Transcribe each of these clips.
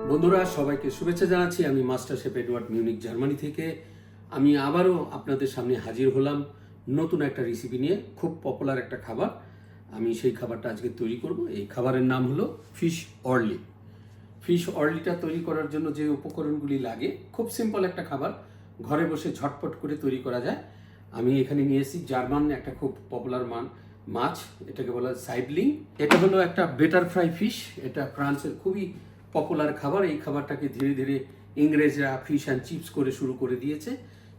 বন্ধুরা সবাইকে শুভেচ্ছা জানাচ্ছি। আমি master chef Edward Munich Germany থেকে। আমি আবারও আপনাদের সামনে হাজির হলাম নতুন একটা রেসিপি নিয়ে। খুব পপুলার একটা খাবার, আমি সেই খাবারটা আজকে তৈরি করব। এই খাবারের নাম হলো ফিশ অর্লি। ফিশ অর্লিটা তৈরি করার জন্য যে উপকরণগুলি লাগে, খুব সিম্পল একটা খাবার, ঘরে বসে ঝটপট করে তৈরি করা যায়। আমি এখানে নিয়েছি জার্মান একটা খুব পপুলার মাছ, এটাকে বলা হয় সাইডলিং। এটা হলো একটা বেটার ফ্রাই ফিশ। এটা ফ্রান্সের খুবই পপুলার খাবার। এই খাবারটাকে ধীরে ধীরে ইংরেজরা ফিশ অ্যান্ড চিপস করে শুরু করে দিয়েছে।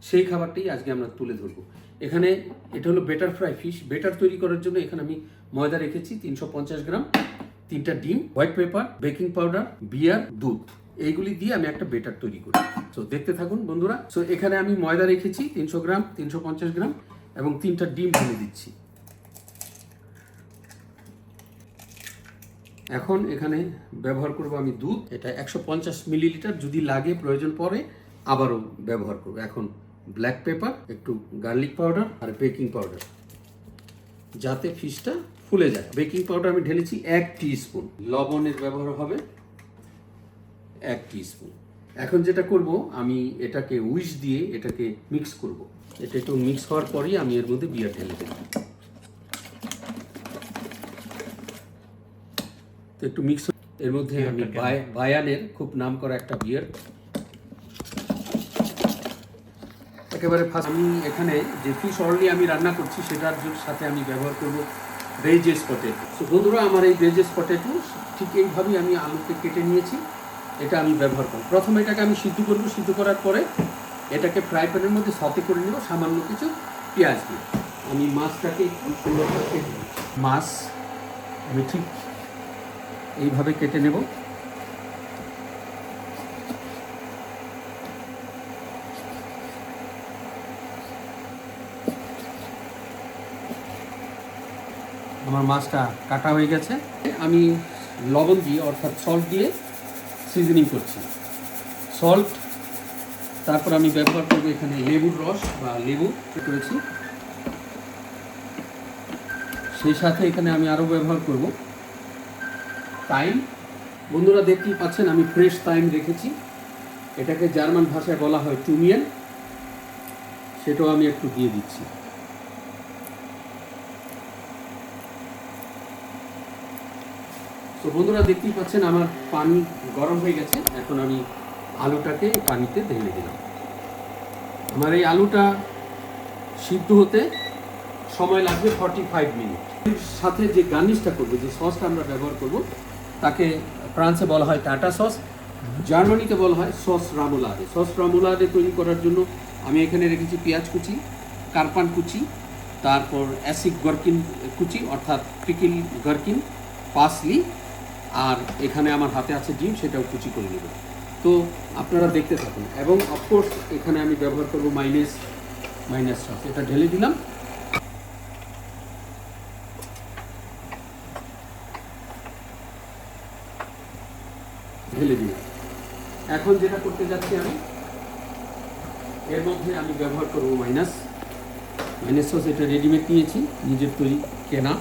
সেই খাবারটাই আজকে আমরা তুলে ধরবো। এখানে এটা হলো বেটার ফ্রাই ফিশ। বেটার তৈরি করার জন্য এখানে আমি ময়দা রেখেছি 350 গ্রাম, 3টা ডিম, হোয়াইট পেপার, বেকিং পাউডার, বিয়ার, দুধ, এইগুলি দিয়ে আমি একটা বেটার তৈরি করি। তো দেখতে থাকুন বন্ধুরা। সো এখানে আমি ময়দা রেখেছি 300 গ্রাম, 350 গ্রাম এবং 3টা ডিম ঢেলে দিচ্ছি। এখন এখানে ব্যবহার করব আমি দুধ। এটা 150 মিলিলিটার, যদি লাগে প্রয়োজন পড়ে আবারও ব্যবহার করব। এখন ব্ল্যাক পেপার, একটু গার্লিক পাউডার আর বেকিং পাউডার, যাতে ফিশটা ফুলে যায়। বেকিং পাউডার আমি ঢেলেছি 1 টিস্পুন। লবণের ব্যবহার হবে 1 টিস্পুন। এখন যেটা করব, আমি এটাকে উইস্ক দিয়ে এটাকে মিক্স করব। এটা একটু মিক্স হওয়ার পরেই আমি এর মধ্যে বিয়ার ঢেলে দেব। তো একটু মিক্স, এর মধ্যে আমি বায়ানের খুব নাম করা একটা বিয়ার একেবারে ফার্স্ট। আমি এখানে যে ফিশ অর্লি আমি রান্না করছি সেটার সাথে আমি ব্যবহার করব ভেজেস পটেটো। তো বন্ধুরা, আমার এই ভেজেস পটেটো ঠিক এইভাবেই আমি আলুকে কেটে নিয়েছি। এটা আমি ব্যবহার করব। প্রথমে এটাকে আমি সিদ্ধ করব। সিদ্ধ করার পরে এটাকে ফ্রাই প্যানের মধ্যে সতে করে নেব সামান্য কিছু পেঁয়াজ দিয়ে। আমি মাছটাকে একটু সুন্দর করে কেটে নেব। মাছ আমি ঠিক এইভাবে কেটে নেব। আমার মাছটা কাটা হয়ে গেছে। আমি লবণ দিয়ে অর্থাৎ সল্ট দিয়ে সিজনিং করছি। সল্ট, তারপর আমি ব্যবহার করব এখানে লেবুর রস বা লেবু করেছি। সেই সাথে এখানে আমি আরও ব্যবহার করব থাইম। বন্ধুরা দেখতেই পাচ্ছেন আমি ফ্রেশ থাইম রেখেছি। এটাকে জার্মান ভাষায় বলা হয় টুমিয়ান। সেটাও আমি একটু দিয়ে দিচ্ছি। তো বন্ধুরা দেখতেই পাচ্ছেন আমার পানি গরম হয়ে গেছে। এখন আমি আলুটাকে পানিতে ঢেলে দিলাম। আমার এই আলুটা সিদ্ধ হতে সময় লাগবে 45 মিনিট। এর সাথে যে গার্নিশটা করবো, যে সসটা আমরা ব্যবহার করব, তাকে ফ্রান্সে বলা হয় টাটা সস, জার্মানিতে বলা হয় সস রামুলাদে। সস রামুলাদে তৈরি করার জন্য আমি এখানে রেখেছি পেঁয়াজ কুচি, কারপান কুচি, তারপর অ্যাসিড গরকিন কুচি অর্থাৎ পিকিল গরকিন, পাসলি, আর এখানে আমার হাতে আছে ডিম, সেটাও কুচি করে নেব। তো আপনারা দেখতে থাকুন। এবং অফকোর্স এখানে আমি ব্যবহার করব মাইনাস সস। এটা ঢেলে দিলাম। ঢেলে দিলাম। এখন যেটা করতে যাচ্ছি আমি, এর মধ্যে আমি ব্যবহার করব মাইনাস সস। এটা রেডিমেড নিয়েছি, নিজের তৈরি কেনা।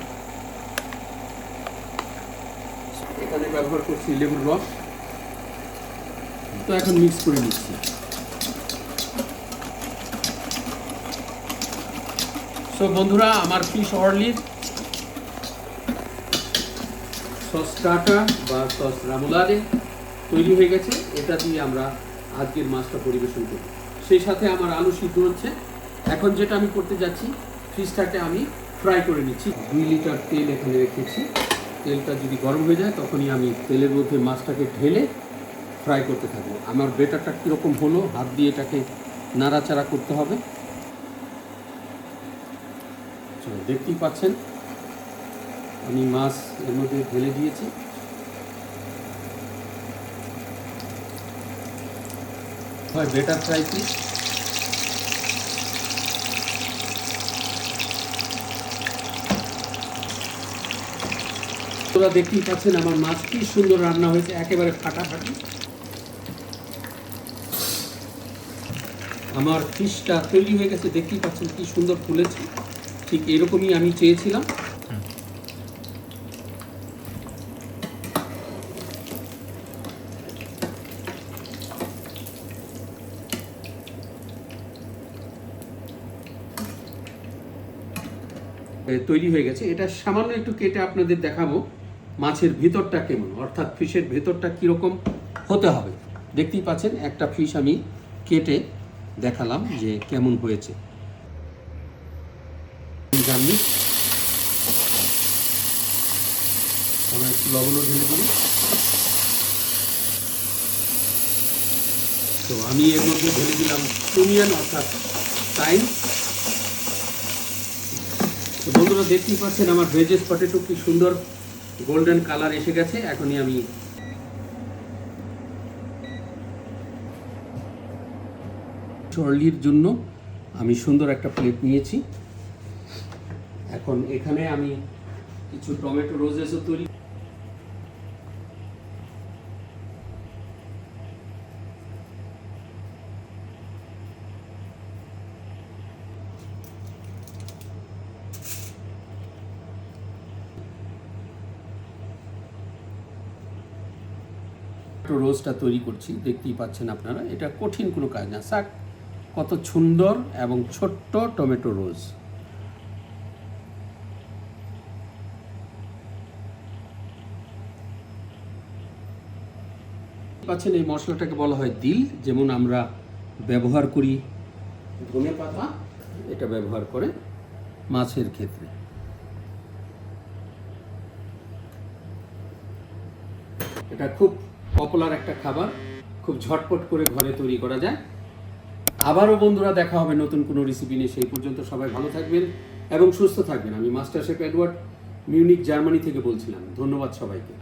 এখানে ব্যবহার করছি লেবুর রস। তো এখন মিক্স করে নিচ্ছি। সো বন্ধুরা, আমার ফিশ অর্লির সস টাটা বা সস রামুলাদে তৈরি হয়ে গেছে। এটা দিয়ে আমরা আজকের মাছটা পরিবেশন করব। সেই সাথে আমার আলু সিদ্ধ হচ্ছে। এখন যেটা আমি করতে যাচ্ছি, ফিশটাকে আমি ফ্রাই করে নিচ্ছি। 2 লিটার তেল এখানে রেখেছি। তেলটা যদি গরম হয়ে যায় তখনই আমি তেলের মধ্যে মাছটাকে ঢেলে ফ্রাই করতে থাকবো। আমার বেটারটা কীরকম হলো, হাত দিয়ে এটাকে নাড়াচাড়া করতে হবে। দেখতেই পাচ্ছেন আমি মাছ এর মধ্যে ঢেলে দিয়েছি। হয় বেটার ফ্রাই ফিশ। তোরা দেখতেই পাচ্ছেন আমার মাছ কি সুন্দর রান্না হয়েছে, একেবারে ফাটাফাটি। আমার ফিশটা তৈরি হয়ে গেছে, দেখতেই পাচ্ছেন কি সুন্দর ফুলেছে। ঠিক এরকমই আমি চেয়েছিলাম। তৈরি হয়ে গেছে। এটা সামান্য একটু কেটে আপনাদের দেখাবো মাছের ভিতরটা কেমন, অর্থাৎ ফিশের ভেতরটা কীরকম হতে হবে। দেখতেই পাচ্ছেন একটা ফিশ আমি কেটে দেখালাম যে কেমন হয়েছে। জানি আমরা একটু লবণও ঢেলে দিই। তো আমি এর মধ্যে ঢেলে দিলাম অনিয়ন অর্থাৎ টাইম। তো বন্ধুরা দেখতেই পাচ্ছেন আমার ভেজেস পটেটো কি সুন্দর গোল্ডেন কালার এসে গেছে। এখনই আমি চর্লির জন্য আমি সুন্দর একটা প্লেট নিয়েছি। এখন এখানে আমি কিছু টমেটো রোজেসও তৈরি রোজটা তৈরি করছি। দেখতেই পাচ্ছেন আপনারা, এটা কঠিন কোনো কাজ না। শাক কত সুন্দর এবং ছোট্ট টমেটো রোজ। পাচ্ছেন এই মশলাটাকে বলা হয় দিল, যেমন আমরা ব্যবহার করি ধনে পাতা, এটা ব্যবহার করে মাছের ক্ষেত্রে। এটা খুব পপুলার একটা খাবার, খুব ঝটপট করে ঘরে তৈরি করা যায়। আবারও বন্ধুরা দেখা হবে নতুন কোনো রেসিপি নিয়ে। সেই পর্যন্ত সবাই ভালো থাকবেন এবং সুস্থ থাকবেন। আমি master chef Edward, Munich Germany থেকে বলছিলাম। ধন্যবাদ সবাইকে।